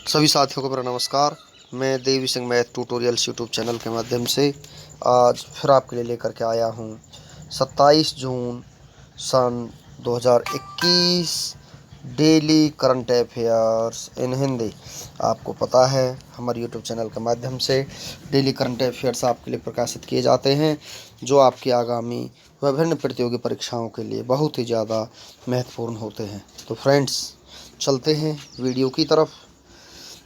सभी साथियों को मेरा नमस्कार। मैं Devi Singh math tutorials YouTube channel के माध्यम से आज फिर आपके लिए लेकर के आया हूँ 27 जून सन 2021 daily current affairs in Hindi. आपको पता है हमारे यूट्यूब चैनल के माध्यम से डेली करंट अफेयर्स आपके लिए प्रकाशित किए जाते हैं, जो आपकी आगामी विभिन्न प्रतियोगी परीक्षाओं के लिए बहुत ही ज़्यादा महत्वपूर्ण होते हैं। तो फ्रेंड्स, चलते हैं वीडियो की तरफ।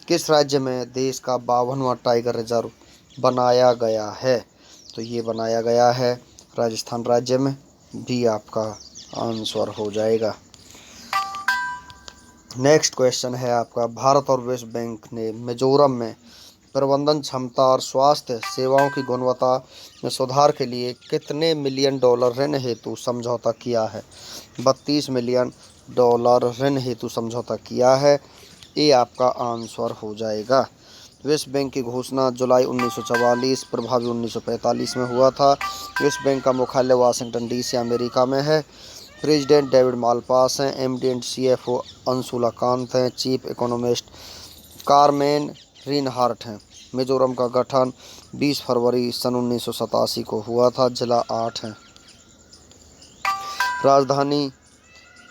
किस राज्य में देश का 52वां टाइगर रिजर्व बनाया गया है? तो ये बनाया गया है राजस्थान राज्य में। भी आपका आंसर हो जाएगा। नेक्स्ट क्वेश्चन है आपका, भारत और विश्व बैंक ने मिजोरम में प्रबंधन क्षमता और स्वास्थ्य सेवाओं की गुणवत्ता में सुधार के लिए कितने मिलियन डॉलर ऋण हेतु समझौता किया है? 32 मिलियन डॉलर ऋण हेतु समझौता किया है। ये आपका आंसर हो जाएगा। विश्व बैंक की घोषणा जुलाई 1944 प्रभावी 1945 में हुआ था। विश्व बैंक का मुख्यालय वाशिंगटन डीसी अमेरिका में है। प्रेसिडेंट डेविड मालपास हैं। MD and CFO Anshula Kant हैं। चीफ इकोनॉमिस्ट कारमेन रिनहार्ट हैं। मिजोरम का गठन 20 फरवरी सन 1987 को हुआ था। जिला 8 हैं। राजधानी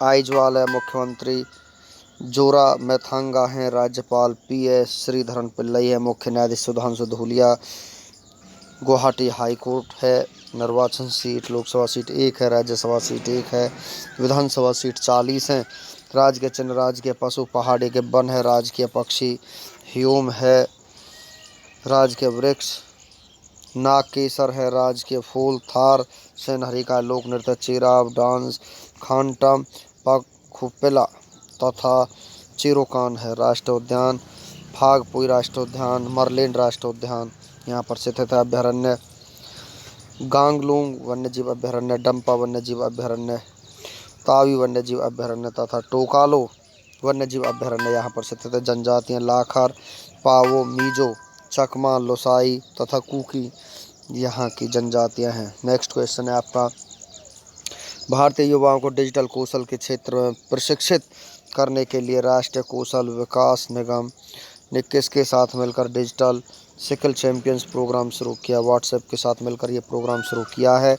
आइजवाल है। मुख्यमंत्री जोरामथांगा हैं। राज्यपाल पीएस श्रीधरन पिल्लई है। मुख्य न्यायाधीश सुधांशु धूलिया। गुवाहाटी हाई कोर्ट है। निर्वाचन सीट लोकसभा सीट 1 है। राज्यसभा सीट 1 है। विधानसभा सीट 40 हैं। राज्य के चिन्ह राजकीय पशु पहाड़ी के वन है। राजकीय पक्षी ह्यूम है। राजकीय वृक्ष नागकेसर है। राजकीय फूल थार सेनहरी का लोक नृत्य चिराव डांस खांटम पखुपिला तथा चिरोकान है। राष्ट्रीय उद्यान फागपुई राष्ट्रीय उद्यान मरलिन राष्ट्रीय उद्यान यहाँ पर स्थित है। अभ्यारण्य गांगलूंग वन्यजीव अभ्यारण्य, डंपा वन्यजीव अभ्यारण्य, तावी वन्यजीव अभ्यारण्य तथा टोकालो वन्यजीव अभ्यारण्य यहाँ पर स्थित है। जनजातियाँ लाखर पावो मीजो चकमा लोसाई तथा कुकी यहाँ की जनजातियाँ हैं। नेक्स्ट क्वेश्चन है आपका, भारतीय युवाओं को डिजिटल कौशल के क्षेत्र में प्रशिक्षित करने के लिए राष्ट्रीय कौशल विकास निगम ने किसके साथ मिलकर डिजिटल स्किल चैंपियंस प्रोग्राम शुरू किया? व्हाट्सएप के साथ मिलकर ये प्रोग्राम शुरू किया है।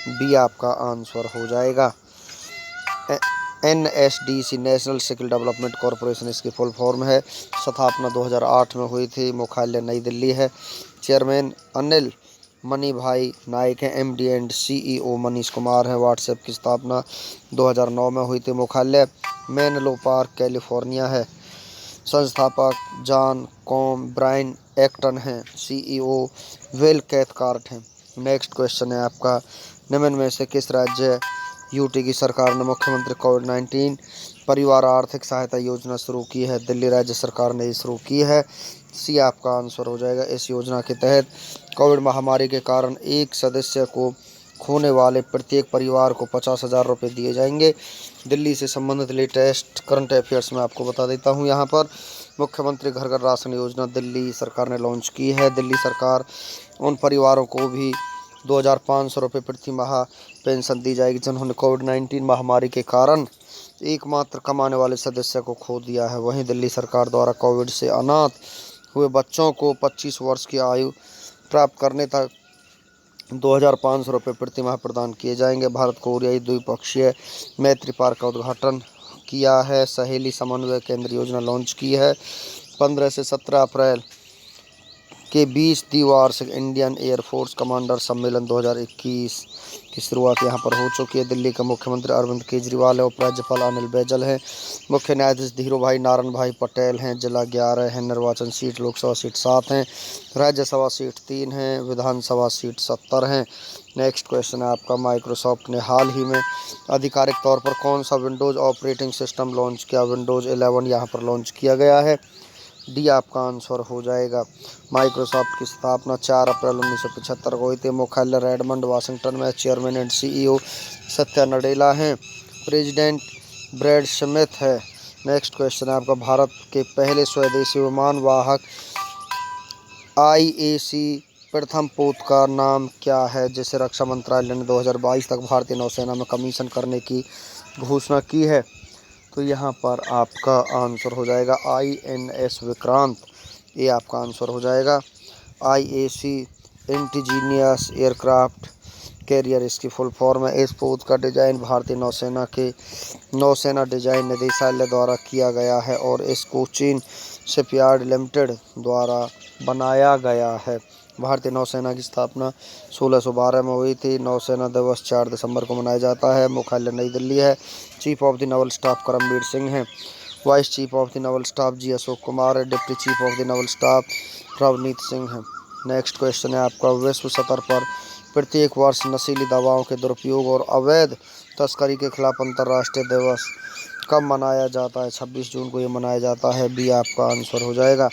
बी आपका आंसर हो जाएगा। NSDC national skill development corporation इसकी फुल फॉर्म है। स्थापना 2008 में हुई थी। मुख्यालय नई दिल्ली है। चेयरमैन अनिल मनी भाई नाइक हैं। MD and CEO Manish Kumar हैं। व्हाट्सएप की स्थापना 2009 में हुई थी। मुख्यालय मेनलो पार्क कैलिफोर्निया है। संस्थापक जॉन कॉम ब्रायन एक्टन हैं। CEO विल कैथकार्ट हैं। नेक्स्ट क्वेश्चन है आपका, निम्न में से किस राज्य यूटी की सरकार ने मुख्यमंत्री कोविड-19 परिवार आर्थिक सहायता योजना शुरू की है? दिल्ली राज्य सरकार ने शुरू की है। सी आपका आंसर हो जाएगा। इस योजना के तहत कोविड महामारी के कारण एक सदस्य को खोने वाले प्रत्येक परिवार को 50,000 रुपये दिए जाएंगे। दिल्ली से संबंधित लेटेस्ट करंट अफेयर्स में आपको बता देता हूं। यहाँ पर मुख्यमंत्री घर घर राशन योजना दिल्ली सरकार ने लॉन्च की है। दिल्ली सरकार उन परिवारों को भी 2,500 रुपये प्रति माह पेंशन दी जाएगी जिन्होंने कोविड-19 महामारी के कारण एकमात्र कमाने वाले सदस्य को खो दिया है। वहीं दिल्ली सरकार द्वारा कोविड से अनाथ हुए बच्चों को 25 वर्ष की आयु प्राप्त करने तक 2,500 रुपये प्रति माह प्रदान किए जाएंगे। भारत कोरियाई द्विपक्षीय मैत्री पार्क का उद्घाटन किया है। सहेली समन्वय केंद्र योजना लॉन्च की है। 15 से 17 अप्रैल के 20 द्विवार्षिक इंडियन एयरफोर्स कमांडर सम्मेलन 2021 की शुरुआत यहाँ पर हो चुकी है। दिल्ली के मुख्यमंत्री अरविंद केजरीवाल है। उपराज्यपाल अनिल बैजल हैं। मुख्य न्यायाधीश धीरू भाई नारायण भाई पटेल हैं। जिला 11 है। निर्वाचन सीट लोकसभा सीट 7 हैं। राज्यसभा सीट 3 हैं। विधानसभा सीट 70 हैं। नेक्स्ट क्वेश्चन है आपका, माइक्रोसॉफ्ट ने हाल ही में आधिकारिक तौर पर कौन सा विंडोज़ ऑपरेटिंग सिस्टम लॉन्च किया? विंडोज़ 11 यहाँ पर लॉन्च किया गया है। डी आपका आंसर हो जाएगा। माइक्रोसॉफ्ट की स्थापना 4 अप्रैल 1975 को हुई थी। मुख्यालय रेडमंड वाशिंगटन में। Chairman and CEO Satya Nadella हैं। प्रेसिडेंट ब्रैड स्मिथ है। नेक्स्ट क्वेश्चन है आपका, भारत के पहले स्वदेशी विमान वाहक IAC प्रथम पोत का नाम क्या है, जिसे रक्षा मंत्रालय ने 2022 तक भारतीय नौसेना में कमीशन करने की घोषणा की है? तो यहाँ पर आपका आंसर हो जाएगा INS विक्रांत, ये आपका आंसर हो जाएगा। IAC इंडिजीनियस एयरक्राफ्ट कैरियर इसकी फुल फॉर्म है। इस पोत का डिजाइन भारतीय नौसेना के नौसेना डिजाइन निदेशालय द्वारा किया गया है और इसको कोचीन शिपयार्ड लिमिटेड द्वारा बनाया गया है। भारतीय नौसेना की स्थापना 1612 में हुई थी। नौसेना दिवस 4 दिसंबर को मनाया जाता है। मुख्यालय नई दिल्ली है। Chief of the naval staff Karambir Singh हैं। Vice chief of the naval staff G Ashok Kumar है। Deputy chief of the naval staff Ravneet Singh है। नेक्स्ट क्वेश्चन है आपका, विश्व स्तर पर प्रत्येक वर्ष नशीली दवाओं के दुरुपयोग और अवैध तस्करी के खिलाफ अंतर्राष्ट्रीय दिवस कब मनाया जाता है? 26 जून को ये मनाया जाता है, बी आपका आंसर हो जाएगा।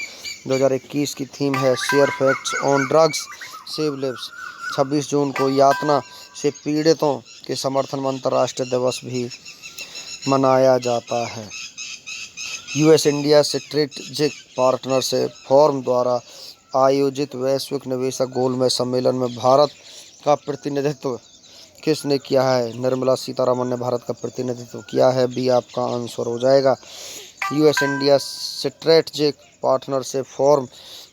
2021 की थीम है share facts on drugs save lives. 26 जून को यातना से पीड़ितों के समर्थन में अंतर्राष्ट्रीय दिवस भी मनाया जाता है। US India strategic partnership forum द्वारा आयोजित वैश्विक निवेशक गोलमेज सम्मेलन में भारत का प्रतिनिधित्व किसने किया है? निर्मला सीतारमण ने भारत का प्रतिनिधित्व किया है, बी आपका आंसर हो जाएगा। US India strategic partnership forum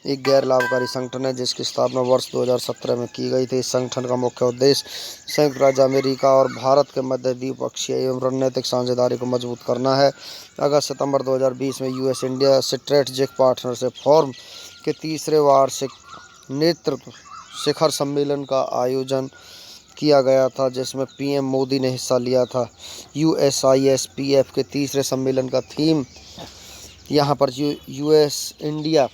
एक गैर लाभकारी संगठन है जिसकी स्थापना वर्ष 2017 में की गई थी। इस संगठन का मुख्य उद्देश्य संयुक्त राज्य अमेरिका और भारत के मध्य द्विपक्षीय एवं रणनीतिक साझेदारी को मजबूत करना है। अगस्त सितंबर 2020 में US India strategic partnership forum के तीसरे वार्षिक नेतृत्व शिखर सम्मेलन का आयोजन किया गया था जिसमें PM मोदी ने हिस्सा लिया था। USISPF के तीसरे सम्मेलन का थीम यहाँ पर US India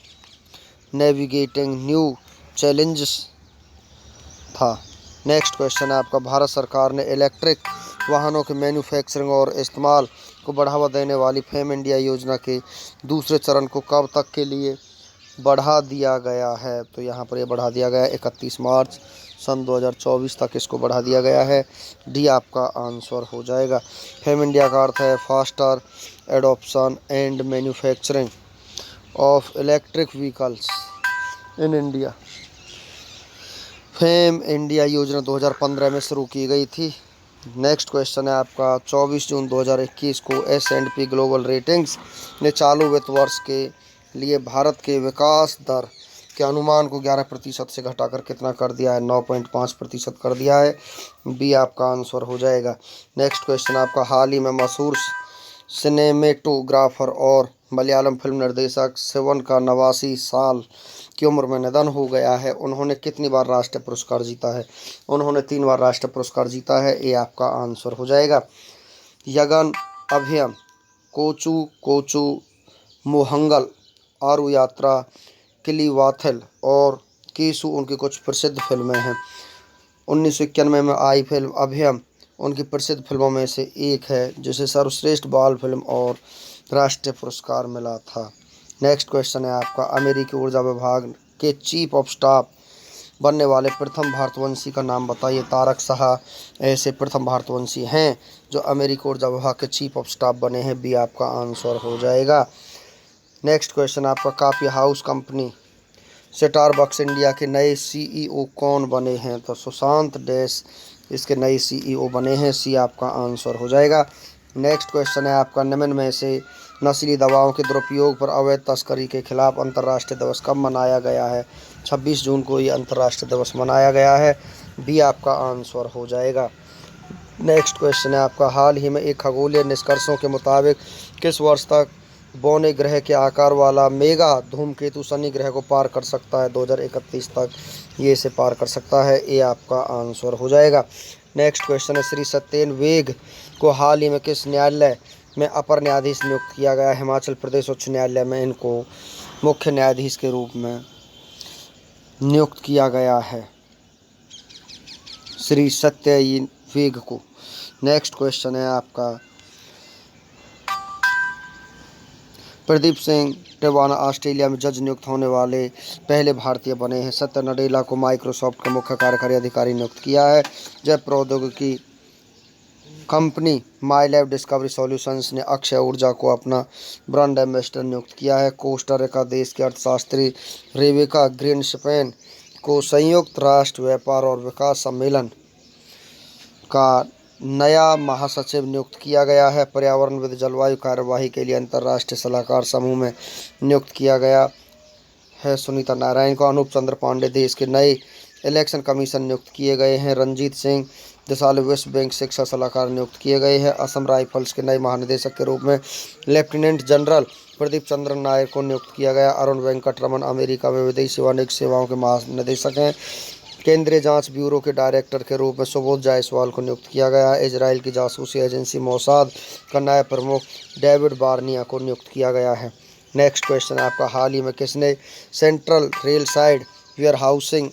navigating new challenges था। नेक्स्ट क्वेश्चन है आपका, भारत सरकार ने इलेक्ट्रिक वाहनों के मैन्युफैक्चरिंग और इस्तेमाल को बढ़ावा देने वाली फेम इंडिया योजना के दूसरे चरण को कब तक के लिए बढ़ा दिया गया है? तो यहाँ पर ये बढ़ा दिया गया है 31 मार्च सन 2024 तक इसको बढ़ा दिया गया है, डी आपका आंसर हो जाएगा। फेम इंडिया का अर्थ है faster adoption and manufacturing of electric vehicles in India. Fame India योजना 2015 में शुरू की गई थी। नेक्स्ट क्वेश्चन है आपका, 24 जून 2021 को S&P ग्लोबल रेटिंग्स ने चालू वित्त वर्ष के लिए भारत के विकास दर के अनुमान को 11% से घटाकर कितना कर दिया है? 9.5% कर दिया है, बी आपका आंसर हो जाएगा। नेक्स्ट क्वेश्चन आपका, हाल ही में मशहूर सिनेमेटोग्राफर और मलयालम फिल्म निर्देशक शिवन का 89 साल की उम्र में निधन हो गया है। उन्होंने कितनी बार राष्ट्रीय पुरस्कार जीता है? उन्होंने 3 बार राष्ट्रीय पुरस्कार जीता है, ये आपका आंसर हो जाएगा। यगन अभयम, कोचू कोचू, मोहंगल, आरू यात्रा, किलीवाथल और केसु उनकी कुछ प्रसिद्ध फिल्में हैं। 1991 में आई फिल्म अभयम उनकी प्रसिद्ध फिल्मों में से एक है जिसे सर्वश्रेष्ठ बाल फिल्म और राष्ट्रीय पुरस्कार मिला था। नेक्स्ट क्वेश्चन है आपका, अमेरिकी ऊर्जा विभाग के चीफ ऑफ स्टाफ बनने वाले प्रथम भारतवंशी का नाम बताइए। तारक शाह ऐसे प्रथम भारतवंशी हैं जो अमेरिकी ऊर्जा विभाग के चीफ ऑफ स्टाफ बने हैं, बी आपका आंसर हो जाएगा। नेक्स्ट क्वेश्चन आपका, coffee house company Starbucks India के नए CEO कौन बने हैं? तो सुशांत डैश इसके नए CEO बने हैं, सी आपका आंसर हो जाएगा। नेक्स्ट क्वेश्चन है आपका, निम्न में से नशीली दवाओं के दुरुपयोग पर अवैध तस्करी के खिलाफ अंतर्राष्ट्रीय दिवस कब मनाया गया है? 26 जून को ये अंतर्राष्ट्रीय दिवस मनाया गया है, बी आपका आंसर हो जाएगा। नेक्स्ट क्वेश्चन है आपका, हाल ही में एक खगोलीय निष्कर्षों के मुताबिक किस वर्ष तक बौने ग्रह के आकार वाला मेगा धूमकेतु शनि ग्रह को पार कर सकता है? 2031 तक ये इसे पार कर सकता है, ये आपका आंसर हो जाएगा। नेक्स्ट क्वेश्चन है, श्री सत्येन वेग को हाल ही में किस न्यायालय में अपर न्यायाधीश नियुक्त किया गया? हिमाचल प्रदेश उच्च न्यायालय में इनको मुख्य न्यायाधीश के रूप में नियुक्त किया गया है, श्री सत्येन वेग को। नेक्स्ट क्वेश्चन है आपका, प्रदीप सिंह टिवाना ऑस्ट्रेलिया में जज नियुक्त होने वाले पहले भारतीय बने हैं। सत्य नडेला को माइक्रोसॉफ्ट का मुख्य कार्यकारी अधिकारी नियुक्त किया है। जैव प्रौद्योगिकी कंपनी माई लैब डिस्कवरी सॉल्यूशंस ने अक्षय ऊर्जा को अपना ब्रांड एम्बेसडर नियुक्त किया है। कोस्टा रिका देश के अर्थशास्त्री रेबेका ग्रीनस्पैन को संयुक्त राष्ट्र व्यापार और विकास सम्मेलन का नया महासचिव नियुक्त किया गया है। पर्यावरणविद जलवायु कार्यवाही के लिए अंतर्राष्ट्रीय सलाहकार समूह में नियुक्त किया गया है सुनीता नारायण को। अनूप चंद्र पांडे देश के नए इलेक्शन कमीशन नियुक्त किए गए हैं। रंजीत सिंह देसाली विश्व बैंक शिक्षा सलाहकार नियुक्त किए गए हैं। असम राइफल्स के नए महानिदेशक के रूप में लेफ्टिनेंट जनरल प्रदीप चंद्रन नायर को नियुक्त किया गया। अरुण वेंकट रमन अमेरिका में विदेशी वाणिज्य सेवाओं के महानिदेशक हैं। केंद्रीय जांच ब्यूरो के डायरेक्टर के रूप में सुबोध जायसवाल को नियुक्त किया गया है। इजराइल की जासूसी एजेंसी मोसाद का नया प्रमुख डेविड बार्निया को नियुक्त किया गया है। नेक्स्ट क्वेश्चन है आपका, हाल ही में किसने central rail side warehousing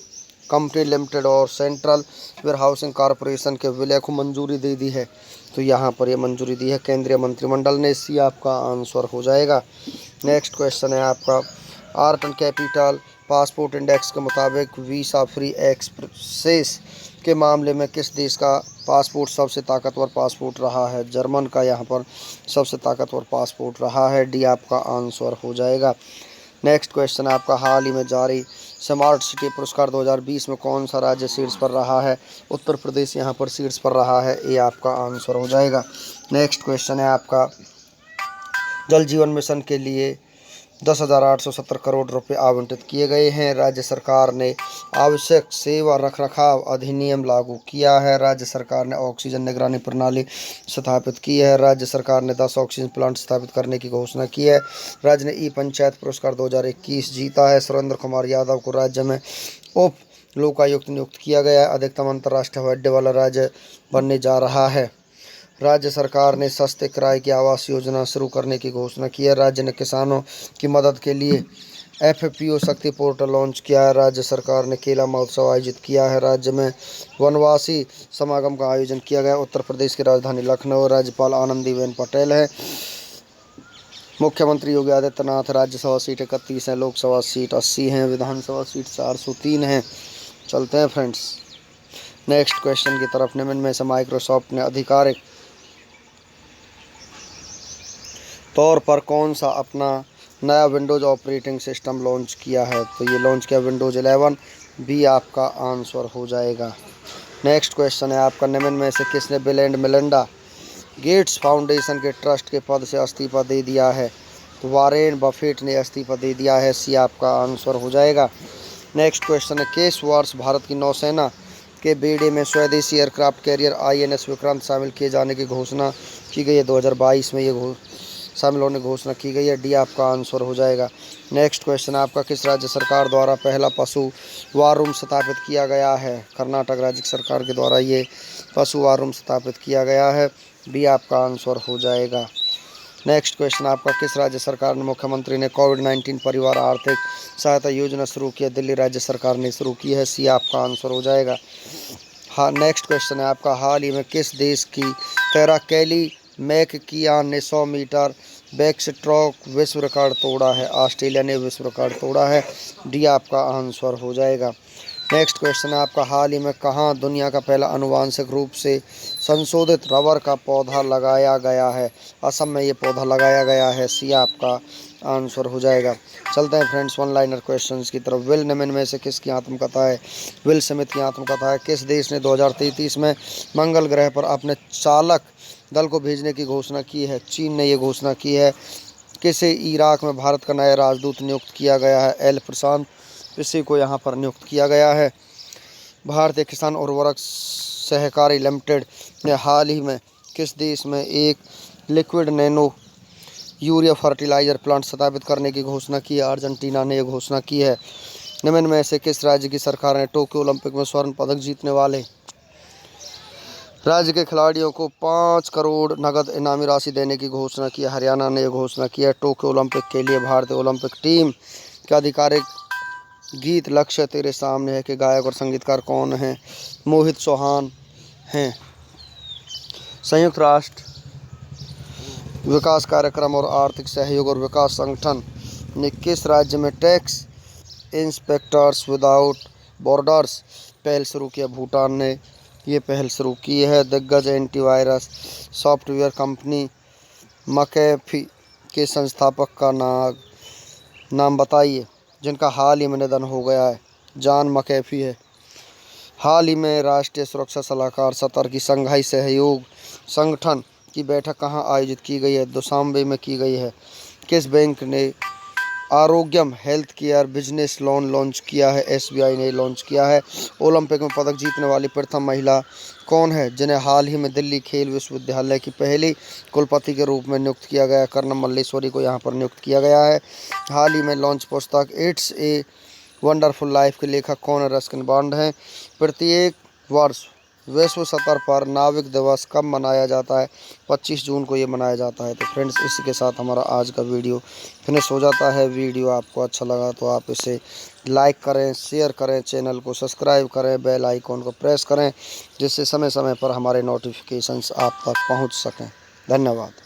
company limited और सेंट्रल वेयरहाउसिंग कॉरपोरेशन के विलय को मंजूरी दे दी है? तो यहाँ पर ये मंजूरी दी है केंद्रीय मंत्रिमंडल ने। इसी आपका आंसर हो जाएगा। नेक्स्ट क्वेश्चन है आपका, art and capital passport index के मुताबिक वीज़ा फ्री एक्सप्रेस के मामले में किस देश का पासपोर्ट सबसे ताकतवर पासपोर्ट रहा है? जर्मन का यहाँ पर सबसे ताकतवर पासपोर्ट रहा है। डी आपका आंसर हो जाएगा। नेक्स्ट क्वेश्चन है आपका, हाल ही में जारी स्मार्ट सिटी पुरस्कार 2020 में कौन सा राज्य शीर्ष पर रहा है? उत्तर प्रदेश यहाँ पर शीर्ष पर रहा है। ये आपका आंसर हो जाएगा। नेक्स्ट क्वेश्चन है आपका, जल जीवन मिशन के लिए 10,870 करोड़ रुपए आवंटित किए गए हैं। राज्य सरकार ने आवश्यक सेवा रखरखाव अधिनियम लागू किया है। राज्य सरकार ने ऑक्सीजन निगरानी प्रणाली स्थापित की है। राज्य सरकार ने 10 ऑक्सीजन प्लांट स्थापित करने की घोषणा की है। राज्य ने ई पंचायत पुरस्कार 2021 जीता है। सुरेंद्र कुमार यादव को राज्य में उप लोकायुक्त नियुक्त किया गया है। अधिकतम अंतर्राष्ट्रीय हवाई अड्डे वाला राज्य बनने जा रहा है। राज्य सरकार ने सस्ते किराए की आवास योजना शुरू करने की घोषणा की है। राज्य ने किसानों की मदद के लिए एफपीओ शक्ति पोर्टल लॉन्च किया है। राज्य सरकार ने केला महोत्सव आयोजित किया है। राज्य में वनवासी समागम का आयोजन किया गया। उत्तर प्रदेश की राजधानी लखनऊ, राज्यपाल आनंदीबेन पटेल है। मुख्यमंत्री योगी आदित्यनाथ। राज्यसभा सीट 31 हैं, लोकसभा सीट 80 हैं, विधानसभा सीट 403 हैं। चलते हैं फ्रेंड्स नेक्स्ट क्वेश्चन की तरफ। निम्न में से माइक्रोसॉफ्ट ने आधिकारिक तौर पर कौन सा अपना नया विंडोज़ ऑपरेटिंग सिस्टम लॉन्च किया है? तो ये लॉन्च किया विंडोज़ 11। बी आपका आंसर हो जाएगा। नेक्स्ट क्वेश्चन है आपका, निम्न में से किसने bill and Melinda Gates foundation के ट्रस्ट के पद से इस्तीफा दे दिया है? तो वॉरेन बफेट ने इस्तीफा दे दिया है। सी आपका आंसर हो जाएगा। नेक्स्ट क्वेश्चन है, किस वर्ष भारत की नौसेना के बेड़े में स्वदेशी एयरक्राफ्ट कैरियर INS विक्रांत शामिल किए जाने की घोषणा की गई है? 2022 में ये शामिल होने की घोषणा की गई है। डी आपका आंसर हो जाएगा। नेक्स्ट क्वेश्चन आपका, किस राज्य सरकार द्वारा पहला पशु वार रूम स्थापित किया गया है? कर्नाटक राज्य सरकार के द्वारा ये पशु वार रूम स्थापित किया गया है। बी आपका आंसर हो जाएगा। नेक्स्ट क्वेश्चन आपका, किस राज्य सरकार ने मुख्यमंत्री ने कोविड-19 परिवार आर्थिक सहायता योजना शुरू की है? दिल्ली राज्य सरकार ने शुरू की है। सी आपका आंसर हो जाएगा। हाँ, नेक्स्ट क्वेश्चन है आपका, हाल ही में किस देश की तैराक कैली मैककियान ने 100 मीटर बैकस्ट्रोक विश्व रिकॉर्ड तोड़ा है? ऑस्ट्रेलिया ने विश्व रिकॉर्ड तोड़ा है। डी आपका आंसर हो जाएगा। नेक्स्ट क्वेश्चन है आपका, हाल ही में कहाँ दुनिया का पहला आनुवांशिक रूप से संशोधित रबर का पौधा लगाया गया है? असम में ये पौधा लगाया गया है। सी आपका आंसर हो जाएगा। चलते हैं फ्रेंड्स वन लाइनर क्वेश्चंस की तरफ। विल निम्न में से किसकी आत्मकथा है? विल स्मिथ की आत्मकथा है। किस देश ने 2033 में मंगल ग्रह पर अपने चालक दल को भेजने की घोषणा की है? चीन ने ये घोषणा की है। किसे इराक में भारत का नया राजदूत नियुक्त किया गया है? एल प्रशांत इसी को यहाँ पर नियुक्त किया गया है। भारतीय किसान उर्वरक सहकारी लिमिटेड ने हाल ही में किस देश में एक liquid nano urea fertiliser plant स्थापित करने की घोषणा की है? अर्जेंटीना ने यह घोषणा की है। निम्न में से किस राज्य की सरकार ने टोक्यो ओलंपिक में स्वर्ण पदक जीतने वाले राज्य के खिलाड़ियों को 5 करोड़ नगद इनामी राशि देने की घोषणा की है? हरियाणा ने यह घोषणा की है। टोक्यो ओलंपिक के लिए भारतीय ओलंपिक टीम के आधिकारिक गीत लक्ष्य तेरे सामने है के गायक और संगीतकार कौन हैं? मोहित चौहान हैं। संयुक्त राष्ट्र विकास कार्यक्रम और आर्थिक सहयोग और विकास संगठन ने किस राज्य में टैक्स इंस्पेक्टर्स विदाउट बॉर्डर्स पहल शुरू किया? भूटान ने ये पहल शुरू की है। दिग्गज एंटीवायरस सॉफ्टवेयर कंपनी मकैफी के संस्थापक का नाम बताइए जिनका हाल ही में निधन हो गया है। जॉन मकैफी है। हाल ही में राष्ट्रीय सुरक्षा सलाहकार सतर की शंघाई सहयोग संगठन की बैठक कहाँ आयोजित की गई है? दुशांबे में की गई है। किस बैंक ने Arogyam health care business loan launch किया है? SBI ने लॉन्च किया है। ओलंपिक में पदक जीतने वाली प्रथम महिला कौन है, जिन्हें हाल ही में दिल्ली खेल विश्वविद्यालय की पहली कुलपति के रूप में नियुक्त किया गया? कर्नम मल्लेश्वरी को यहाँ पर नियुक्त किया गया है। हाल ही में लॉन्च पुस्तक इट्स ए वंडरफुल लाइफ के लेखक कौन है? रस्किन बॉन्ड हैं। प्रत्येक वर्ष विश्व स्तर पर नाविक दिवस कब मनाया जाता है? 25 जून को ये मनाया जाता है। तो फ्रेंड्स, इसी के साथ हमारा आज का वीडियो फिनिश हो जाता है। वीडियो आपको अच्छा लगा तो आप इसे लाइक करें, शेयर करें, चैनल को सब्सक्राइब करें, बेल आइकॉन को प्रेस करें, जिससे समय समय पर हमारे नोटिफिकेशंस आप तक पहुंच सकें। धन्यवाद।